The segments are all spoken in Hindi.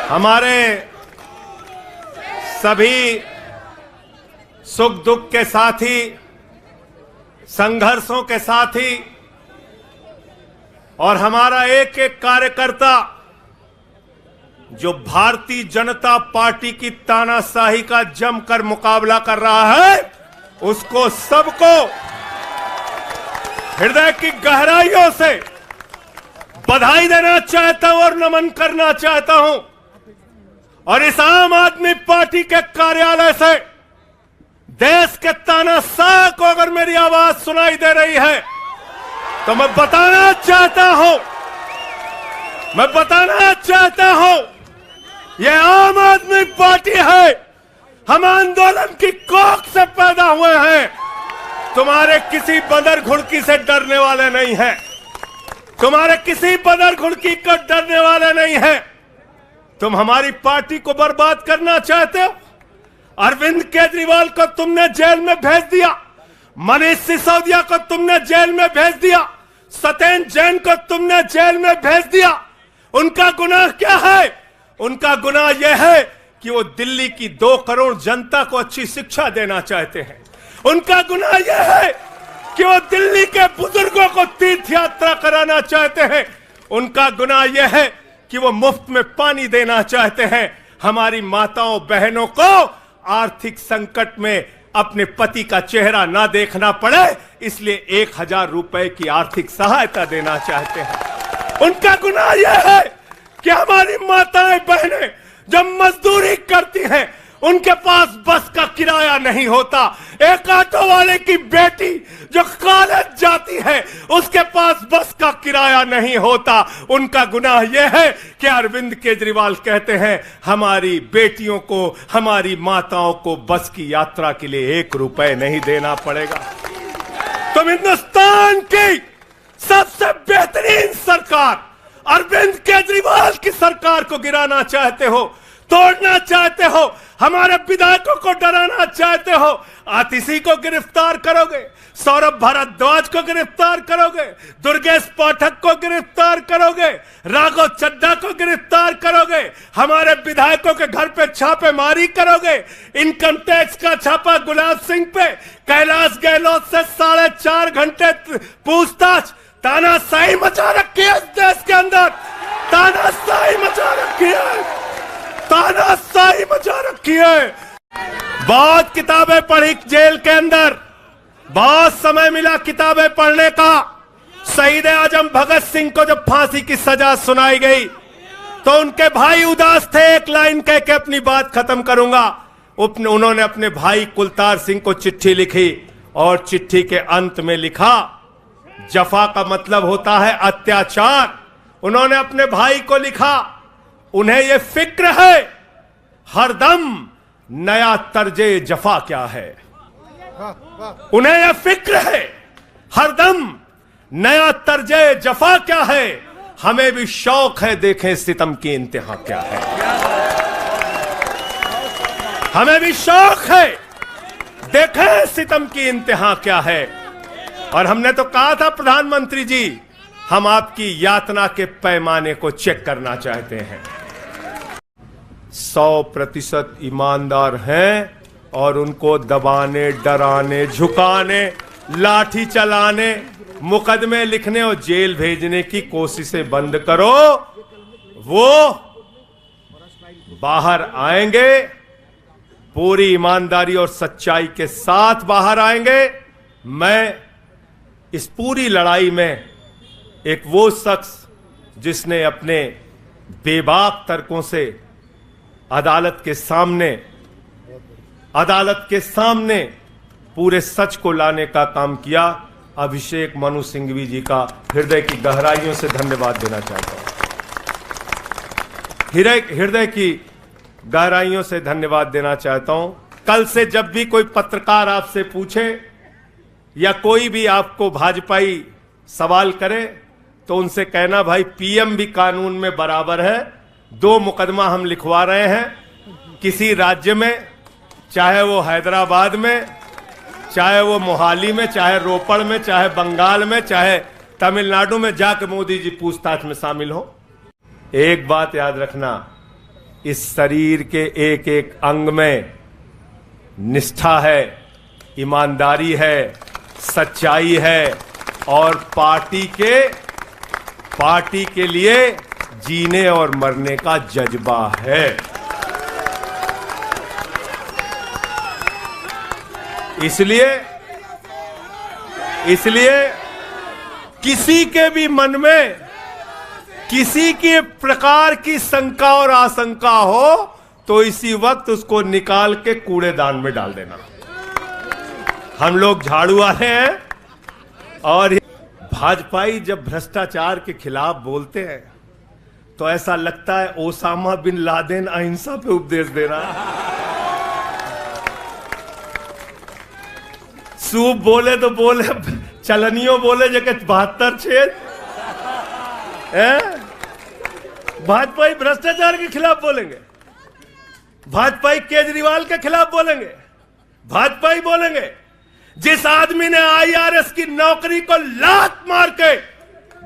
हमारे सभी सुख दुख के साथी, संघर्षों के साथी और हमारा एक एक कार्यकर्ता जो भारतीय जनता पार्टी की तानाशाही का जमकर मुकाबला कर रहा है, उसको सबको हृदय की गहराइयों से बधाई देना चाहता हूं और नमन करना चाहता हूं। और इस आम आदमी पार्टी के कार्यालय से देश के तानाशाह को अगर मेरी आवाज सुनाई दे रही है तो मैं बताना चाहता हूं यह आम आदमी पार्टी है। हम आंदोलन की कोख से पैदा हुए हैं। तुम्हारे किसी बंदर घुड़की से डरने वाले नहीं हैं। तुम्हारे किसी बंदर घुड़की को डरने वाले नहीं हैं। तुम हमारी पार्टी को बर्बाद करना चाहते हो। अरविंद केजरीवाल को तुमने जेल में भेज दिया, मनीष सिसोदिया को तुमने जेल में भेज दिया, सत्येंद्र जैन को तुमने जेल में भेज दिया। उनका गुनाह क्या है? उनका गुनाह यह है कि वो दिल्ली की 2 करोड़ जनता को अच्छी शिक्षा देना चाहते हैं। उनका गुनाह यह है कि वो दिल्ली के बुजुर्गों को तीर्थ यात्रा कराना चाहते हैं। उनका गुनाह यह है कि वो मुफ्त में पानी देना चाहते हैं। हमारी माताओं बहनों को आर्थिक संकट में अपने पति का चेहरा ना देखना पड़े, इसलिए 1000 रुपए की आर्थिक सहायता देना चाहते हैं। उनका गुनाह यह है कि हमारी माताएं बहनें जब मजदूरी करती हैं, उनके पास बस का किराया नहीं होता। एक ऑटो वाले की बेटी जो कॉलेज जाती है, उसके पास बस का किराया नहीं होता। उनका गुनाह यह है कि अरविंद केजरीवाल कहते हैं हमारी बेटियों को, हमारी माताओं को बस की यात्रा के लिए 1 रुपए नहीं देना पड़ेगा। तुम हिंदुस्तान की सबसे बेहतरीन सरकार अरविंद केजरीवाल की सरकार को गिराना चाहते हो, तोड़ना चाहते हो, हमारे विधायकों को डराना चाहते हो। आतिशी को गिरफ्तार करोगे, सौरभ भारद्वाज को गिरफ्तार करोगे, दुर्गेश पाठक को गिरफ्तार करोगे, राघव चड्ढा को गिरफ्तार करोगे, हमारे विधायकों के घर पे छापेमारी करोगे, इनकम टैक्स का छापा गुलाब सिंह पे, कैलाश गहलोत से 4.5 घंटे पूछताछ। तानाशाही मचा रखी है इस देश के अंदर, तानाशाही मचा रखी है, तानाशाही मचा रखी है। बहुत किताबें पढ़ी जेल के अंदर, बहुत समय मिला किताबें पढ़ने का। शहीद आजम भगत सिंह को जब फांसी की सजा सुनाई गई तो उनके भाई उदास थे। एक लाइन कह के अपनी बात खत्म करूंगा। उन्होंने अपने भाई कुलतार सिंह को चिट्ठी लिखी और चिट्ठी के अंत में लिखा, जफा का मतलब होता है अत्याचार। उन्होंने अपने भाई को लिखा, उन्हें यह फिक्र है हरदम नया तर्जे जफा क्या है। उन्हें यह फिक्र है हरदम नया तर्जे जफा क्या है। हमें भी शौक है देखें सितम की इंतहा क्या है। हमें भी शौक है देखें सितम की इंतहा क्या है। और हमने तो कहा था प्रधानमंत्री जी, हम आपकी यातना के पैमाने को चेक करना चाहते हैं। 100% ईमानदार हैं और उनको दबाने, डराने, झुकाने, लाठी चलाने, मुकदमे लिखने और जेल भेजने की कोशिशें बंद करो। वो बाहर आएंगे, पूरी ईमानदारी और सच्चाई के साथ बाहर आएंगे। मैं इस पूरी लड़ाई में एक वो शख्स जिसने अपने बेबाक तर्कों से अदालत के सामने पूरे सच को लाने का काम किया, अभिषेक मनु सिंघवी जी का हृदय की गहराइयों से धन्यवाद देना चाहता हूं। हृदय की गहराइयों से धन्यवाद देना चाहता हूं। कल से जब भी कोई पत्रकार आपसे पूछे या कोई भी आपको भाजपाई सवाल करे तो उनसे कहना, भाई पीएम भी कानून में बराबर है। 2 मुकदमा हम लिखवा रहे हैं किसी राज्य में, चाहे वो हैदराबाद में, चाहे वो मोहाली में, चाहे रोपड़ में, चाहे बंगाल में, चाहे तमिलनाडु में, जाके मोदी जी पूछताछ में शामिल हो। एक बात याद रखना, इस शरीर के एक एक अंग में निष्ठा है, ईमानदारी है, सच्चाई है और पार्टी के लिए जीने और मरने का जज्बा है। इसलिए किसी के भी मन में किसी के प्रकार की शंका और आशंका हो तो इसी वक्त उसको निकाल के कूड़ेदान में डाल देना। हम लोग झाड़ू वाले हैं और भाजपाई जब भ्रष्टाचार के खिलाफ बोलते हैं तो ऐसा लगता है ओसामा बिन लादेन अहिंसा पे उपदेश दे रहा है। सूप बोले तो बोले, चलनियों बोले जगह 72 छेद। भाजपाई भ्रष्टाचार के खिलाफ बोलेंगे, भाजपाई केजरीवाल के खिलाफ बोलेंगे, भाजपाई बोलेंगे जिस आदमी ने आईआरएस की नौकरी को लात मार के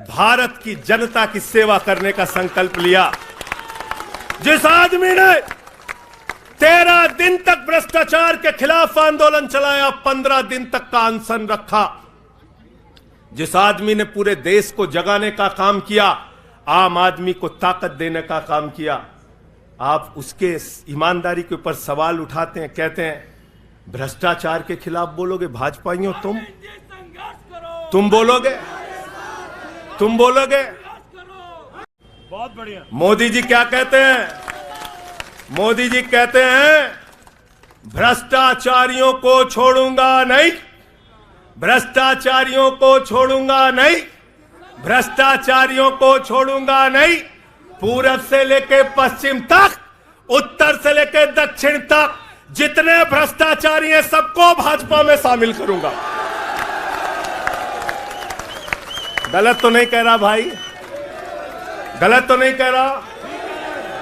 भारत की जनता की सेवा करने का संकल्प लिया, जिस आदमी ने 13 दिन तक भ्रष्टाचार के खिलाफ आंदोलन चलाया, 15 दिन तक का अनशन रखा, जिस आदमी ने पूरे देश को जगाने का काम किया, आम आदमी को ताकत देने का काम किया, आप उसके ईमानदारी के ऊपर सवाल उठाते हैं, कहते हैं भ्रष्टाचार के खिलाफ बोलोगे भाजपाइयों? तुम बोलोगे? बहुत बढ़िया। मोदी जी क्या कहते हैं? मोदी जी कहते हैं भ्रष्टाचारियों को छोड़ूंगा नहीं, भ्रष्टाचारियों को छोड़ूंगा नहीं, भ्रष्टाचारियों को छोड़ूंगा नहीं, पूरब से लेकर पश्चिम तक, उत्तर से लेकर दक्षिण तक जितने भ्रष्टाचारी हैं सबको भाजपा में शामिल करूंगा। गलत तो नहीं कह रहा भाई? गलत तो नहीं कह रहा?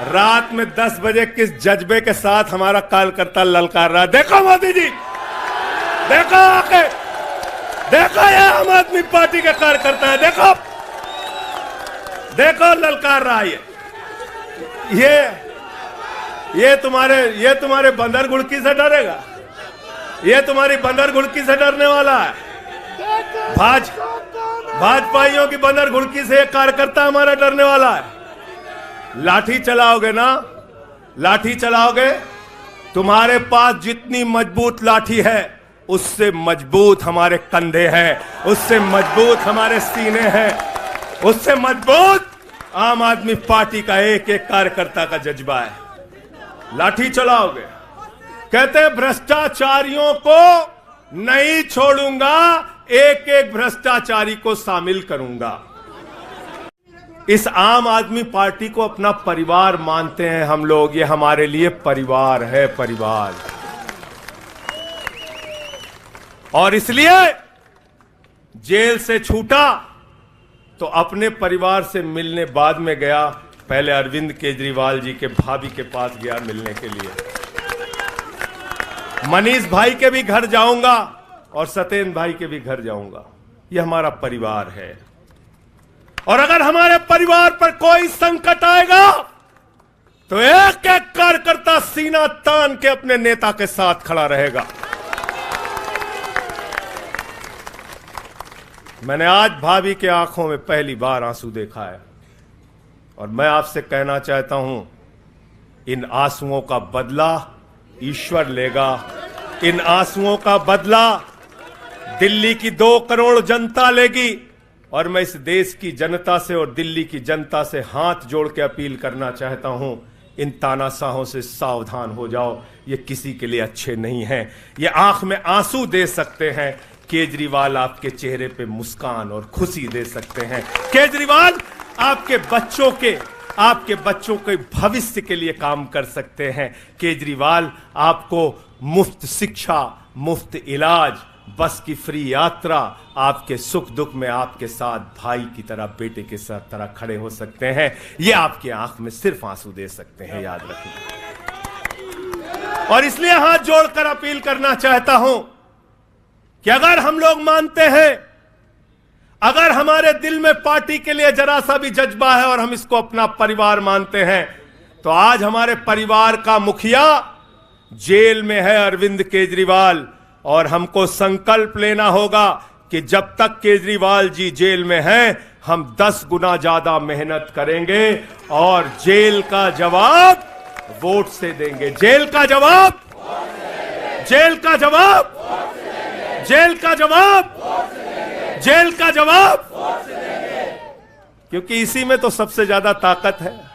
रात में 10 बजे किस जज्बे के साथ हमारा कार्यकर्ता ललकार रहा, देखो मोदी जी, देखो आके, देखो ये आम आदमी पार्टी के कार्यकर्ता है, देखो ललकार रहा है। ये तुम्हारे बंदर घुड़की से डरेगा? ये तुम्हारी बंदर घुड़की से डरने वाला है? भाजपाइयों की बंदर घुड़की से एक कार्यकर्ता हमारा डरने वाला है? लाठी चलाओगे ना, लाठी चलाओगे, तुम्हारे पास जितनी मजबूत लाठी है उससे मजबूत हमारे कंधे हैं, उससे मजबूत हमारे सीने हैं, उससे मजबूत आम आदमी पार्टी का एक एक कार्यकर्ता का जज्बा है। लाठी चलाओगे, कहते हैं भ्रष्टाचारियों को नहीं छोड़ूंगा, एक एक भ्रष्टाचारी को शामिल करूंगा। इस आम आदमी पार्टी को अपना परिवार मानते हैं हम लोग, ये हमारे लिए परिवार है, परिवार। और इसलिए जेल से छूटा तो अपने परिवार से मिलने बाद में गया, पहले अरविंद केजरीवाल जी के भाभी के पास गया मिलने के लिए, मनीष भाई के भी घर जाऊंगा और सत्येंद्र भाई के भी घर जाऊंगा। ये हमारा परिवार है और अगर हमारे परिवार पर कोई संकट आएगा तो एक एक कार्यकर्ता सीना तान के अपने नेता के साथ खड़ा रहेगा। मैंने आज भाभी के आंखों में पहली बार आंसू देखा है और मैं आपसे कहना चाहता हूं, इन आंसुओं का बदला ईश्वर लेगा। इन आंसुओं का बदला दिल्ली की 2 करोड़ जनता लेगी और मैं इस देश की जनता से और दिल्ली की जनता से हाथ जोड़ के अपील करना चाहता हूं, इन तानाशाहों से सावधान हो जाओ, ये किसी के लिए अच्छे नहीं हैं। ये आंख में आंसू दे सकते हैं, केजरीवाल आपके चेहरे पे मुस्कान और खुशी दे सकते हैं। केजरीवाल आपके बच्चों के भविष्य के लिए काम कर सकते हैं। केजरीवाल आपको मुफ्त शिक्षा, मुफ्त इलाज, बस की फ्री यात्रा, आपके सुख दुख में आपके साथ भाई की तरह, बेटे के साथ तरह खड़े हो सकते हैं। ये आपकी आंख में सिर्फ आंसू दे सकते हैं, याद रखिए। और इसलिए हाथ जोड़कर अपील करना चाहता हूं कि अगर हम लोग मानते हैं, अगर हमारे दिल में पार्टी के लिए जरा सा भी जज्बा है और हम इसको अपना परिवार मानते हैं, तो आज हमारे परिवार का मुखिया जेल में है, अरविंद केजरीवाल, और हमको संकल्प लेना होगा कि जब तक केजरीवाल जी जेल में हैं, हम 10 गुना ज्यादा मेहनत करेंगे और जेल का जवाब वोट से देंगे। जेल का जवाब, जेल का जवाब, जेल का जवाब, जेल का जवाब, क्योंकि इसी में तो सबसे ज्यादा ताकत है।